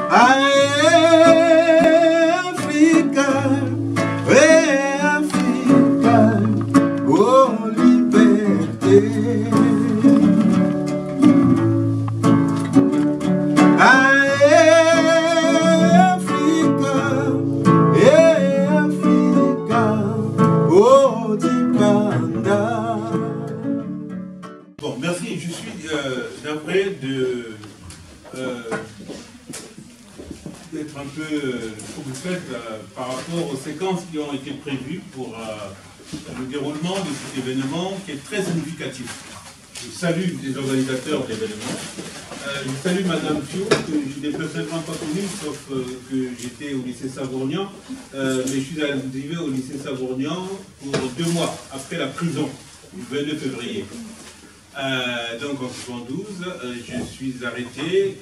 Africa, Africa, oh liberté. Africa, Africa, oh Dipanda. Bon, merci. Je suis navré d'être un peu trouble-faite par rapport aux séquences qui ont été prévues pour le déroulement de cet événement qui est très significatif. Je salue les organisateurs de l'événement. Je salue Madame Fio, que je n'ai personnellement pas connue, sauf que j'étais au lycée Savournian, mais je suis arrivé au lycée Savournian pour 2 mois après la prison du 22 février. Donc en 1972, je suis arrêté,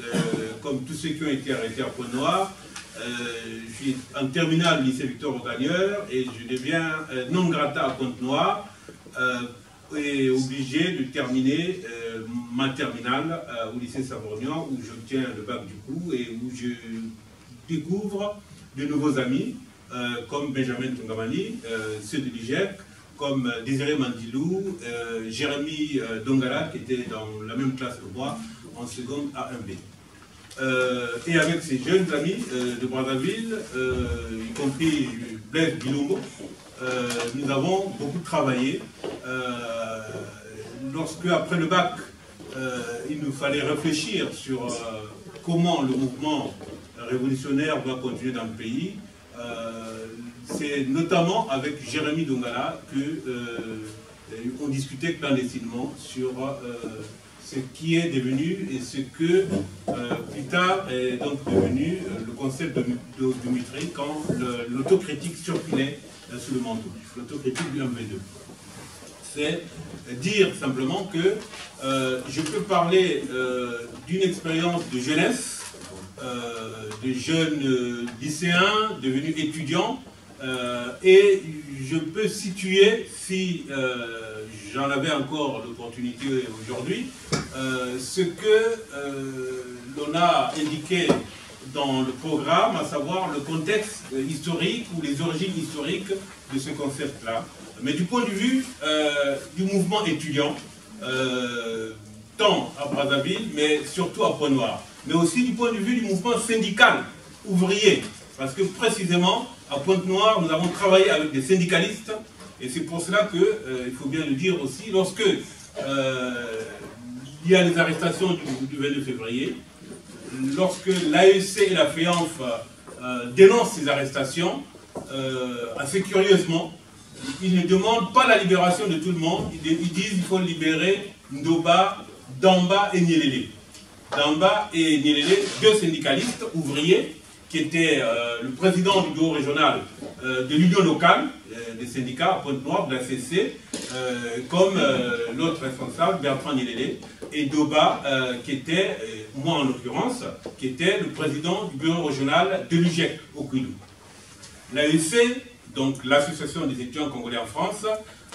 comme tous ceux qui ont été arrêtés à Pointe-Noire. Je suis en terminale au lycée Victor Augagneur et je deviens non grata à Pointe-Noire et obligé de terminer ma terminale au lycée Savournian où j'obtiens le bac du coup et où je découvre de nouveaux amis comme Benjamin Tungamani, ceux de l'IGEC, comme Désiré Mandilou, Jérémy Dongala, qui était dans la même classe que moi, en seconde A1B. Et avec ces jeunes amis de Brazzaville, y compris Blaise Bilombo, nous avons beaucoup travaillé. Lorsque, après le bac, il nous fallait réfléchir sur comment le mouvement révolutionnaire doit continuer dans le pays, c'est notamment avec Jérémy Dongala qu'on discutait clandestinement sur ce qui est devenu et ce que plus tard est donc devenu le concept de Mitry quand l'autocritique circulait sous le manteau, l'autocritique du MV2. C'est dire simplement que je peux parler d'une expérience de jeunesse, de jeunes lycéens devenus étudiants, et je peux situer, si j'en avais encore l'opportunité aujourd'hui, ce que l'on a indiqué dans le programme, à savoir le contexte historique ou les origines historiques de ce concept-là. Mais du point de vue du mouvement étudiant, tant à Brazzaville, mais surtout à Pointe-Noire, mais aussi du point de vue du mouvement syndical ouvrier, parce que précisément, à Pointe-Noire, nous avons travaillé avec des syndicalistes, et c'est pour cela que, il faut bien le dire aussi, lorsque il y a les arrestations du 22 février, lorsque l'AEC et la FEANF dénoncent ces arrestations, assez curieusement, ils ne demandent pas la libération de tout le monde, ils disent qu'il faut libérer Ndoba, Damba et Nyelele. Damba et Nyelele, 2 syndicalistes ouvriers, qui était le président du bureau régional de l'union locale des syndicats à Pointe-Noire, de la CC, comme l'autre responsable, Bertrand Nyelele, et Doba, qui était, moi en l'occurrence, qui était le président du bureau régional de l'UGEC au Kouilou. L'AEC, donc l'association des étudiants congolais en France,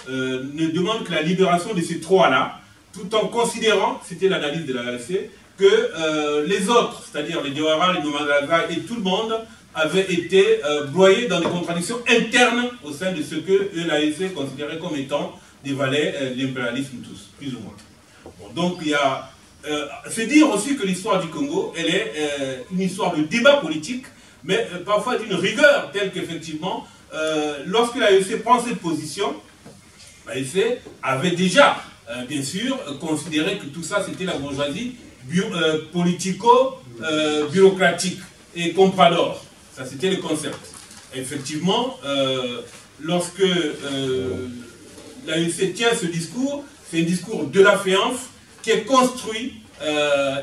ne demande que la libération de ces 3-là, tout en considérant, c'était l'analyse de l'AEC, que les autres, c'est-à-dire les Diawara, les Nomadaga et tout le monde, avaient été broyés dans des contradictions internes au sein de ce que l'AEC considérait comme étant des valets de l'impérialisme tous, plus ou moins. Bon, donc il y a... c'est dire aussi que l'histoire du Congo, elle est une histoire de débat politique, mais parfois d'une rigueur telle qu'effectivement, lorsque l'AEC prend cette position, l'AEC avait déjà, bien sûr, considéré que tout ça c'était la bourgeoisie politico-bureaucratique et comprador. Ça, c'était le concept. Effectivement, lorsque l'AEC tient ce discours, c'est un discours de la FEANF qui est construit,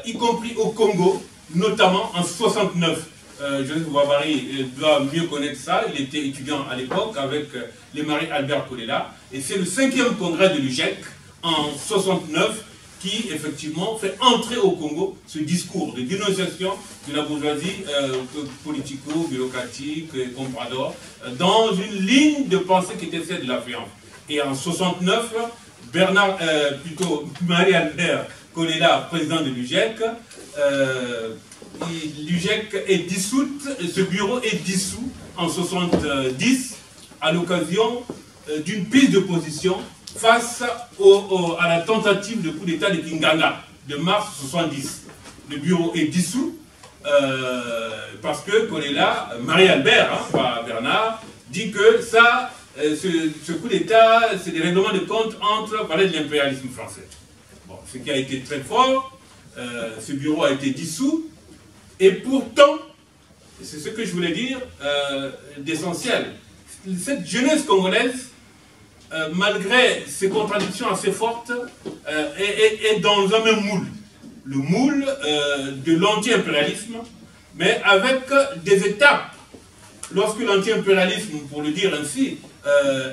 y compris au Congo, notamment en 69. Joseph Ouabari doit mieux connaître ça, il était étudiant à l'époque avec le mari Albert Kolela, et c'est le 5e congrès de l'UGEC en 69 qui effectivement fait entrer au Congo ce discours de dénonciation de la bourgeoisie politico-bureaucratique et comprador dans une ligne de pensée qui était celle de la FEANF. Et en 69, Marie-Albert Kolela, président de l'UGEC, l'UGEC est dissoute, ce bureau est dissous en 70 à l'occasion d'une prise de position face à la tentative de coup d'État de Kinganga de mars 70. Le bureau est dissous parce que Kolela, Marie-Albert, hein, pas Bernard, dit que ça, ce coup d'État, c'est des règlements de compte entre de l'impérialisme français. Bon, ce qui a été très fort, ce bureau a été dissous, et pourtant, c'est ce que je voulais dire d'essentiel, cette jeunesse congolaise, malgré ces contradictions assez fortes, est dans un même moule. Le moule de l'anti-impérialisme, mais avec des étapes. Lorsque l'anti-impérialisme, pour le dire ainsi,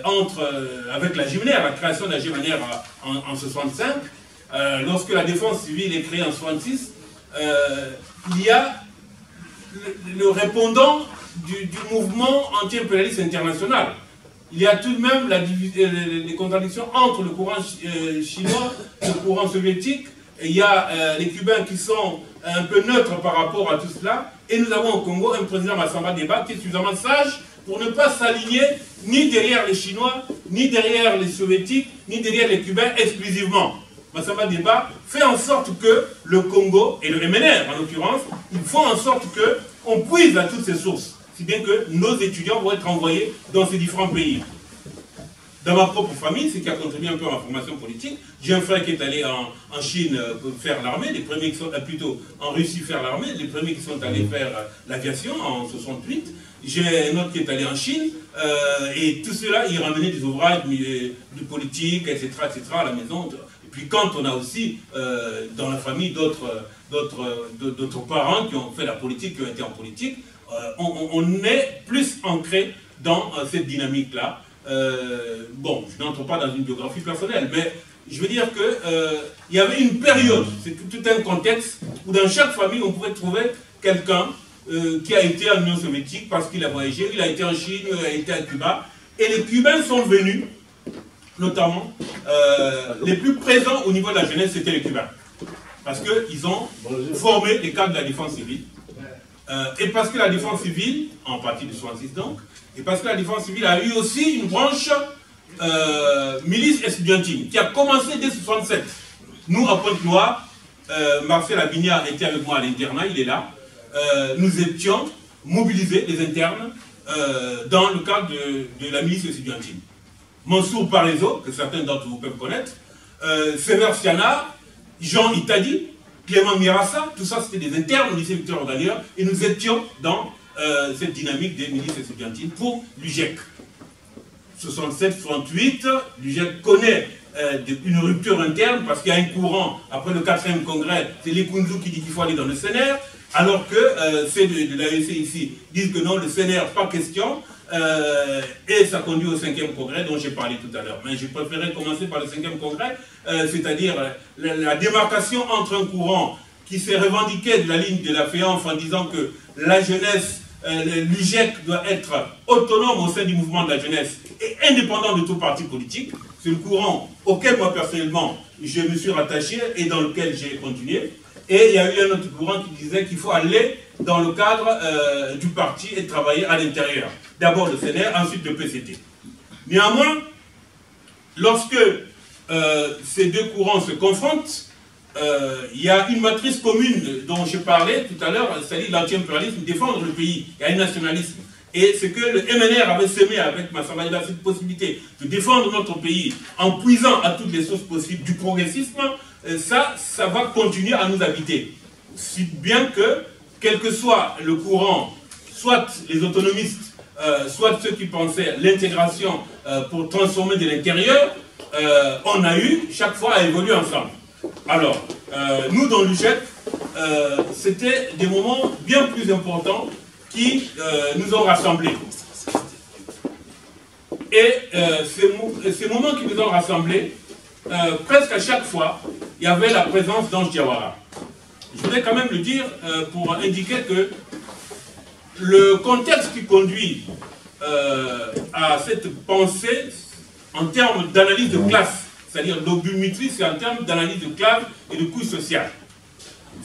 entre avec la Gimnaire, la création de la Gimnaire en 65, lorsque la défense civile est créée en 66, il y a le répondant du mouvement anti-impérialiste international. Il y a tout de même les contradictions entre le courant chinois et le courant soviétique. Et il y a les Cubains qui sont un peu neutres par rapport à tout cela. Et nous avons au Congo un président Massamba Deba qui est suffisamment sage pour ne pas s'aligner ni derrière les Chinois, ni derrière les Soviétiques, ni derrière les Cubains exclusivement. Massamba Deba fait en sorte que le Congo, et le MNR en l'occurrence, ils font en sorte qu'on puise à toutes ces sources. Si bien que nos étudiants vont être envoyés dans ces différents pays. Dans ma propre famille, ce qui a contribué un peu à ma formation politique, j'ai un frère qui est allé en Chine faire l'armée, les premiers qui sont plutôt en Russie faire l'armée, les premiers qui sont allés faire l'aviation en 68. J'ai un autre qui est allé en Chine, et tout cela, il ramenait des ouvrages de politique, etc., à la maison. Et puis quand on a aussi dans la famille d'autres parents qui ont fait la politique, qui ont été en politique, on est plus ancré dans cette dynamique-là. Bon, je n'entre pas dans une biographie personnelle, mais je veux dire qu'il y avait une période, c'est tout un contexte, où dans chaque famille, on pouvait trouver quelqu'un qui a été en Union soviétique parce qu'il a voyagé, il a été en Chine, il a été à Cuba, et les Cubains sont venus, notamment, les plus présents au niveau de la jeunesse, c'était les Cubains. Parce qu'ils ont formé les cadres de la défense civile. Et parce que la défense civile, en partie de 66 donc, et parce que la défense civile a eu aussi une branche milice estudiantine qui a commencé dès 67. Nous, à Pointe-Noire, Marcel Abignard était avec moi à l'internat, il est là. Nous étions mobilisés, les internes, dans le cadre de la milice estudiantine. Mansour Parezo, que certains d'entre vous peuvent connaître, Séver Siana, Jean Itadi, Clément Mirassa, tout ça c'était des internes au lycée Victor Ordalier, et nous étions dans cette dynamique des milices estudiantines pour l'UGEC. 67-68, l'UGEC connaît une rupture interne parce qu'il y a un courant, après le 4e congrès, c'est les Kunzu qui dit qu'il faut aller dans le CNR, alors que ceux de l'AEC ici disent que non, le CNR, pas question, et ça conduit au 5e congrès dont j'ai parlé tout à l'heure. Mais j'ai préféré commencer par le 5e congrès, c'est-à-dire la démarcation entre un courant qui s'est revendiqué de la ligne de la FEANF en disant que la jeunesse, l'UGEC doit être autonome au sein du mouvement de la jeunesse et indépendant de tout parti politique. C'est le courant auquel moi personnellement je me suis rattaché et dans lequel j'ai continué. Et il y a eu un autre courant qui disait qu'il faut aller dans le cadre du parti et travailler à l'intérieur. D'abord le CNR, ensuite le PCT. Néanmoins, lorsque ces deux courants se confrontent, il y a une matrice commune dont je parlais tout à l'heure, c'est-à-dire l'anti-impérialisme, défendre le pays. Il y a un nationalisme. Et ce que le MNR avait semé avec Massamba Deba, cette possibilité de défendre notre pays en puisant à toutes les sources possibles du progressisme, ça va continuer à nous habiter. Si bien que, quel que soit le courant, soit les autonomistes, soit ceux qui pensaient l'intégration pour transformer de l'intérieur, on a eu chaque fois à évoluer ensemble. Alors, nous dans l'UGEC, c'était des moments bien plus importants qui nous ont rassemblés. Et ces moments qui nous ont rassemblés, presque à chaque fois, il y avait la présence d'Ange Diawara. Je voudrais quand même le dire pour indiquer que le contexte qui conduit à cette pensée en termes d'analyse de classe, c'est-à-dire l'obumétrie, c'est en termes d'analyse de classe et de couche sociale.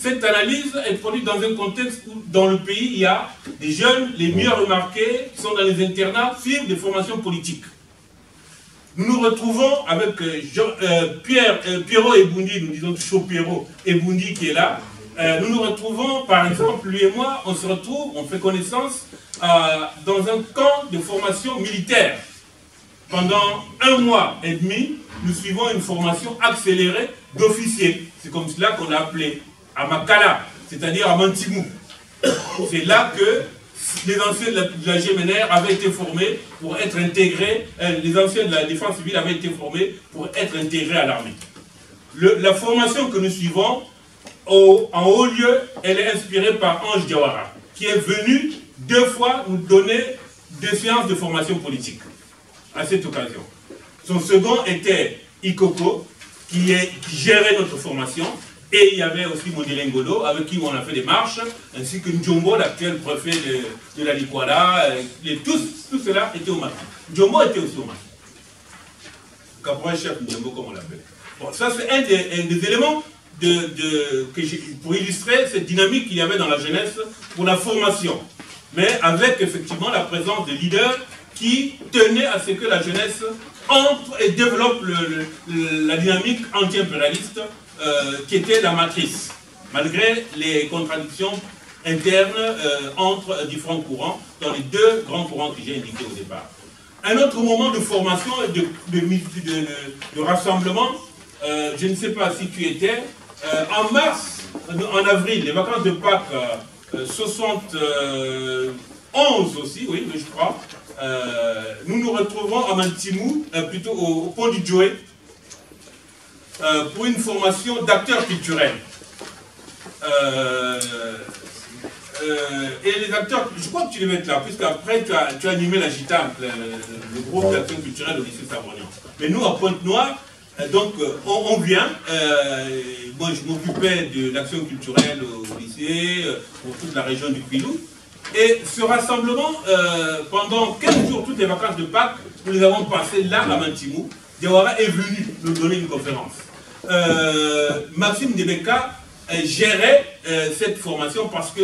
cette analyse est produite dans un contexte où, dans le pays, il y a des jeunes, les mieux remarqués, qui sont dans les internats, suivent des formations politiques. Nous nous retrouvons avec Pierrot Eboundi, nous disons toujours Pierrot Eboundi qui est là. Nous nous retrouvons, par exemple, lui et moi, on se retrouve, on fait connaissance dans un camp de formation militaire. Pendant 1 mois et demi, nous suivons une formation accélérée d'officiers. C'est comme cela qu'on a appelé à Makala, c'est-à-dire à Mantimou. C'est là que les anciens de la GMNR avaient été formés pour être intégrés, les anciens de la défense civile avaient été formés pour être intégrés à l'armée. La formation que nous suivons, en haut lieu, elle est inspirée par Ange Diawara, qui est venu 2 fois nous donner 2 séances de formation politique à cette occasion. Son second était Ikoko, qui gérait notre formation, et il y avait aussi Mondele Ngolo, avec qui on a fait des marches, ainsi que Njombo, l'actuel préfet de la Likwala, tout cela était au matin. Njombo était aussi au matin. Caporal-chef Njombo, comme on l'appelle. Bon, ça c'est un des éléments pour illustrer cette dynamique qu'il y avait dans la jeunesse pour la formation. Mais avec effectivement la présence de leaders qui tenaient à ce que la jeunesse entre et développe la dynamique anti-impérialiste qui était la matrice, malgré les contradictions internes entre différents courants, dans les 2 grands courants que j'ai indiqués au départ. Un autre moment de formation et de rassemblement, je ne sais pas si tu étais, en avril, les vacances de Pâques 71 aussi, oui, je crois, nous nous retrouvons à Mantimou, plutôt au pont du Djoé, pour une formation d'acteurs culturels. Et les acteurs, je crois que tu devais être là, puisqu'après tu as animé la GITAM, le groupe d'acteurs culturels au lycée Savorgnan. Mais nous, à Pointe-Noire, donc on vient, moi je m'occupais de l'action culturelle au lycée, pour toute la région du Pilou. Et ce rassemblement, pendant 15 jours, toutes les vacances de Pâques, nous les avons passées là à Mantimou. Diawara est venu nous donner une conférence. Maxime Debeka gérait cette formation parce que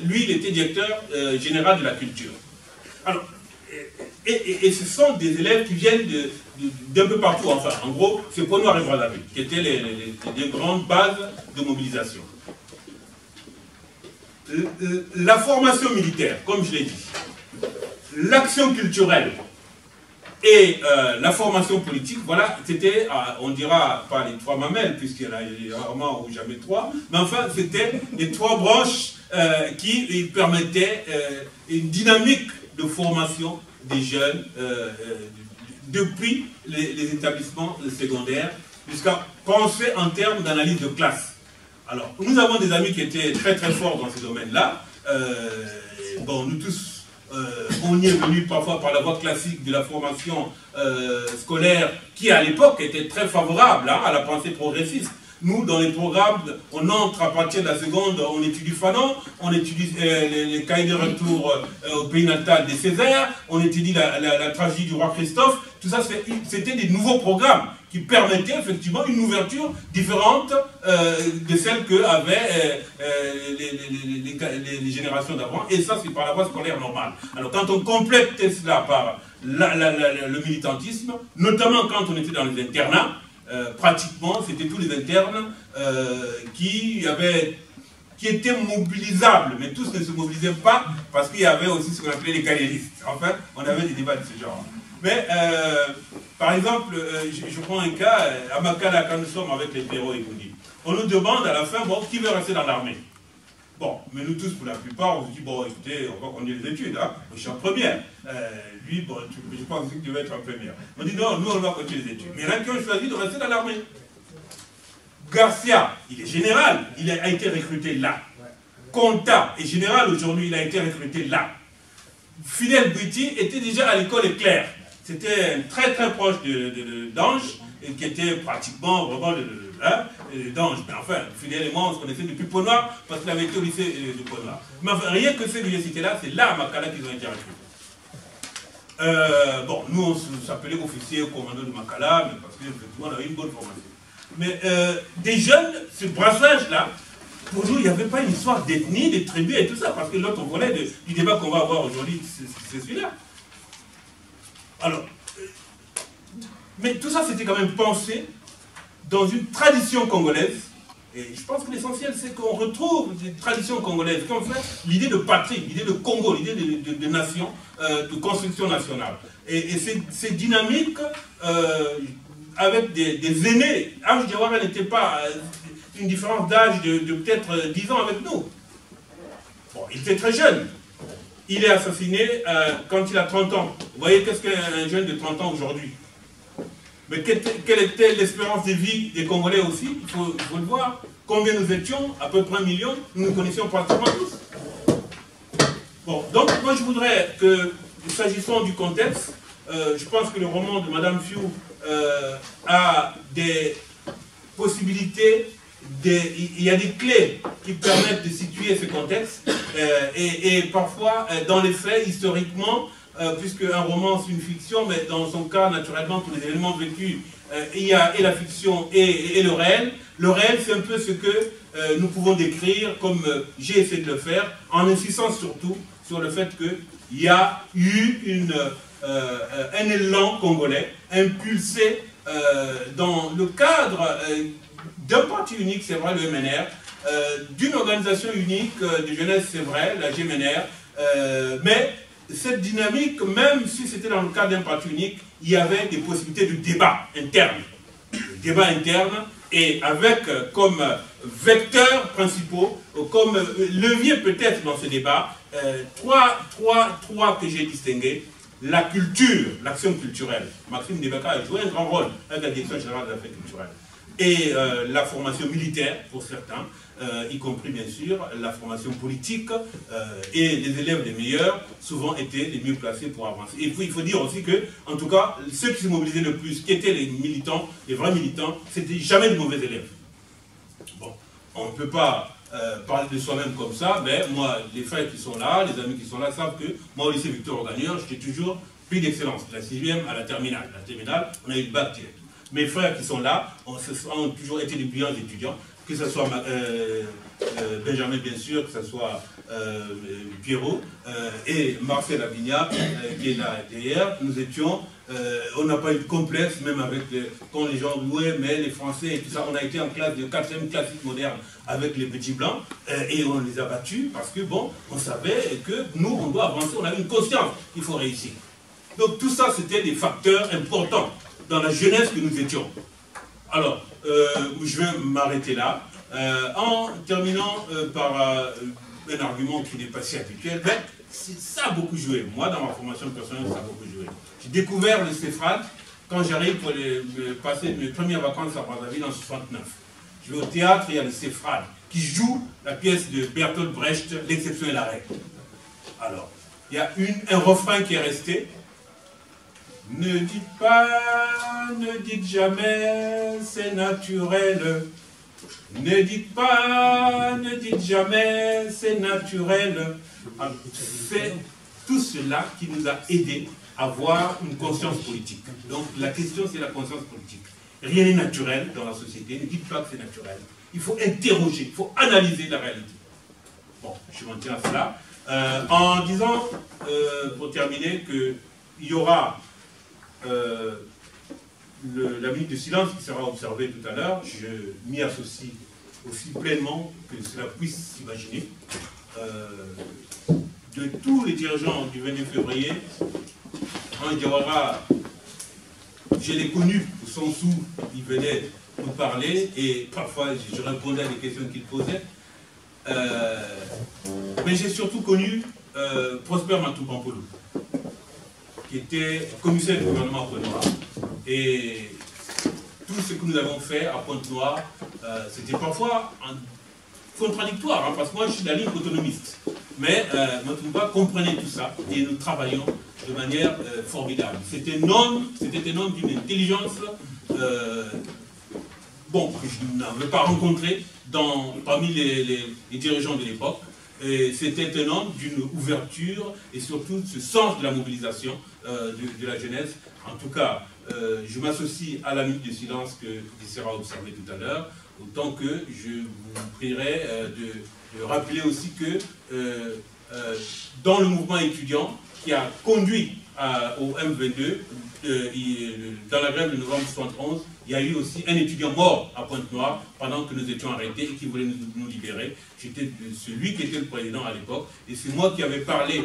lui, il était directeur général de la culture. Alors, et ce sont des élèves qui viennent d'un peu partout, enfin, en gros, c'est Pointe-Noire et Brazzaville, qui étaient les grandes bases de mobilisation. La formation militaire, comme je l'ai dit, l'action culturelle et la formation politique, voilà, c'était, on dira pas les 3 mamelles, puisqu'il y en a rarement ou jamais 3, mais enfin, c'était les 3 branches qui permettaient une dynamique de formation des jeunes depuis les établissements secondaires jusqu'à penser en termes d'analyse de classe. Alors, nous avons des amis qui étaient très très forts dans ces domaines-là. Bon, nous tous, on y est venu parfois par la voie classique de la formation scolaire qui, à l'époque, était très favorable à la pensée progressiste. Nous, dans les programmes, on entre à partir de la seconde, on étudie Fanon, on étudie les cahiers de retour au pays natal des Césaires, on étudie la tragédie du roi Christophe. Tout ça, c'était des nouveaux programmes qui permettaient effectivement une ouverture différente de celle qu'avaient les générations d'avant. Et ça, c'est par la voie scolaire normale. Alors, quand on complète cela par le militantisme, notamment quand on était dans les internats, pratiquement, c'était tous les internes qui étaient mobilisables, mais tous ne se mobilisaient pas parce qu'il y avait aussi ce qu'on appelait les carriéristes. Enfin, on avait des débats de ce genre. Mais, par exemple, je prends un cas, à Makala, quand nous sommes avec les Pierrot et Boundi, on nous demande à la fin, bon, qui veut rester dans l'armée? Bon, mais nous tous, pour la plupart, on se dit, bon, écoutez, on va continuer les études, hein. Je suis en première. Lui, bon, je pense que tu vas être en première. On dit, non, nous, on va continuer les études. Mais il y en a qui ont choisi de rester dans l'armée. Garcia, il est général, il a été recruté là. Conta est général aujourd'hui, il a été recruté là. Fidel Buiti était déjà à l'école Éclair. C'était très très proche d'Ange, qui était pratiquement vraiment d'Ange. Mais enfin, Fidel et moi, on se connaissait depuis Pointe-Noire, parce qu'il avait été au lycée de Pointe-Noire. Mais enfin, rien que ces universités-là, c'est là à Makala qu'ils ont été recrutés. Bon, nous, on s'appelait officier commando de Makala, mais parce qu'effectivement, on avait une bonne formation. Mais des jeunes, ce brassage-là, pour nous, il n'y avait pas une histoire d'ethnie, de tribus et tout ça, parce que l'autre volet du débat qu'on va avoir aujourd'hui, c'est celui-là. Alors, mais tout ça, c'était quand même pensé dans une tradition congolaise. Et je pense que l'essentiel, c'est qu'on retrouve des traditions congolaises qui ont fait l'idée de patrie, l'idée de Congo, l'idée de nation, de construction nationale. Et c'est dynamique avec des aînés. Ange Diawara n'était pas une différence d'âge de peut-être 10 ans avec nous. Bon, il était très jeune. Il est assassiné quand il a 30 ans. Vous voyez, qu'est-ce qu'un jeune de 30 ans aujourd'hui? Mais quelle était l'espérance de vie des Congolais aussi? Il faut le voir. Combien nous étions? À peu près 1 million. Nous nous connaissions pratiquement tous. Bon, donc moi je voudrais que, s'agissant du contexte, je pense que le roman de Madame Fiou a des possibilités, il y a des clés qui permettent de situer ce contexte. Et parfois, dans les faits, historiquement, puisque un roman c'est une fiction, mais dans son cas, naturellement, tous les éléments vécus, il y a et la fiction et le réel. Le réel, c'est un peu ce que nous pouvons décrire, comme j'ai essayé de le faire, en insistant surtout sur le fait qu'il y a eu un élan congolais impulsé dans le cadre d'un parti unique, c'est vrai, le MNR, d'une organisation unique de jeunesse, c'est vrai, la GMNR, mais cette dynamique, même si c'était dans le cadre d'un parti unique, il y avait des possibilités de débat interne. Débat interne, et avec comme vecteurs principaux, comme levier peut-être dans ce débat, trois que j'ai distingués. La culture, l'action culturelle. Maxime Ndebaka a joué un grand rôle avec la Direction générale de l'affaire culturelle. Et la formation militaire, pour certains, y compris bien sûr la formation politique, et les élèves les meilleurs, souvent étaient les mieux placés pour avancer. Et il faut dire aussi que, en tout cas, ceux qui se mobilisaient le plus, qui étaient les militants, les vrais militants, c'était jamais de mauvais élèves. Bon, on ne peut pas parler de soi-même comme ça, mais moi, les frères qui sont là, les amis qui sont là, savent que moi, au lycée Victor Gagneur, j'étais toujours prix d'excellence, de la 6e à la terminale. La terminale, on a eu le bac direct. Mes frères qui sont là ont toujours été des brillants étudiants, que ce soit Benjamin, bien sûr, que ce soit Pierrot et Marcel Avignat, qui est là derrière. Nous étions, on n'a pas eu de complexe, même avec quand les gens louaient, mais les Français et tout ça, on a été en classe de 4e classique moderne avec les petits blancs, et on les a battus parce que, bon, on savait que nous, on doit avancer, on avait une conscience qu'il faut réussir. Donc tout ça, c'était des facteurs importants dans la jeunesse que nous étions. Alors, je vais m'arrêter là, en terminant par un argument qui n'est pas si habituel, mais ça a beaucoup joué. Moi, dans ma formation personnelle, ça a beaucoup joué. J'ai découvert le CEFRAD quand j'arrive pour passer mes premières vacances à Brazzaville en 69. Je vais au théâtre, il y a le CEFRAD qui joue la pièce de Bertolt Brecht, L'exception et la règle. Alors, il y a un refrain qui est resté. Ne dites pas, ne dites jamais, c'est naturel. Ne dites pas, ne dites jamais, c'est naturel. C'est tout cela qui nous a aidés à avoir une conscience politique. Donc la question, c'est la conscience politique. Rien n'est naturel dans la société, ne dites pas que c'est naturel. Il faut interroger, il faut analyser la réalité. Bon, je m'en tiens à cela. En disant, pour terminer, qu'il y aura la minute de silence qui sera observée tout à l'heure, je m'y associe aussi pleinement que cela puisse s'imaginer. De tous les dirigeants du 22 février, Ange Diawara, je l'ai connu au sens où il venait nous parler et parfois je répondais à des questions qu'il posait. Mais j'ai surtout connu Prosper Matoupampolou, qui était commissaire du gouvernement à Pointe-Noire. Et tout ce que nous avons fait à Pointe-Noire, c'était parfois contradictoire, hein, parce que moi je suis de la ligne autonomiste. Mais Matoupa comprenait tout ça et nous travaillons de manière formidable. C'était un homme d'une intelligence bon, que je n'avais pas rencontré parmi les dirigeants de l'époque. C'était un homme d'une ouverture et surtout ce sens de la mobilisation de la jeunesse. En tout cas, je m'associe à la minute de silence qui sera observée tout à l'heure Autant que je vous prierai de rappeler aussi que dans le mouvement étudiant qui a conduit au M22, dans la grève de novembre 1971, il y a eu aussi un étudiant mort à Pointe-Noire pendant que nous étions arrêtés et qui voulait nous libérer. J'étais celui qui était le président à l'époque et c'est moi qui avais parlé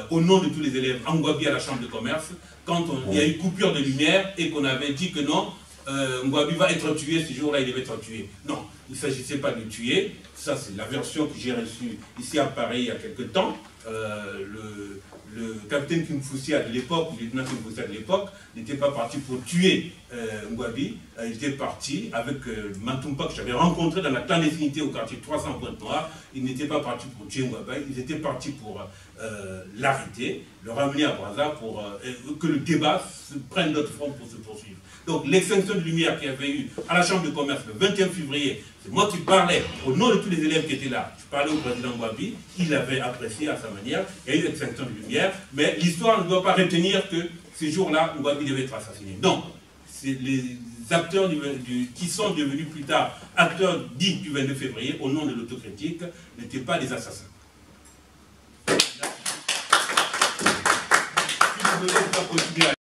au nom de tous les élèves en Ngouabi à la chambre de commerce quand il y a eu coupure de lumière et qu'on avait dit que non, Ngouabi va être tué, ce jour-là il devait être tué. Non, il ne s'agissait pas de tuer, ça c'est la version que j'ai reçue ici à Paris il y a quelque temps. Le capitaine Kimfoussia de l'époque, le lieutenant Kimfoussia de l'époque, n'était pas parti pour tuer Ngouabi, il était parti avec Mantoumpa que j'avais rencontré dans la clandestinité au quartier 300 Pointe-Noire, il n'était pas parti pour tuer Ngouabi, ils étaient partis pour l'arrêter, le ramener à Brazza pour que le débat prenne d'autres formes pour se poursuivre. Donc l'extinction de lumière qu'il y avait eu à la chambre de commerce le 21 février, c'est moi qui parlais au nom de tous les élèves qui étaient là. Je parlais au président Ngouabi, il l'avait apprécié à sa manière, il y a eu l'extinction de lumière, mais l'histoire ne doit pas retenir que ces jours-là, Ngouabi devait être assassiné. Non, c'est les acteurs qui sont devenus plus tard acteurs dits du 22 février, au nom de l'autocritique, n'étaient pas des assassins. Si vous voulez,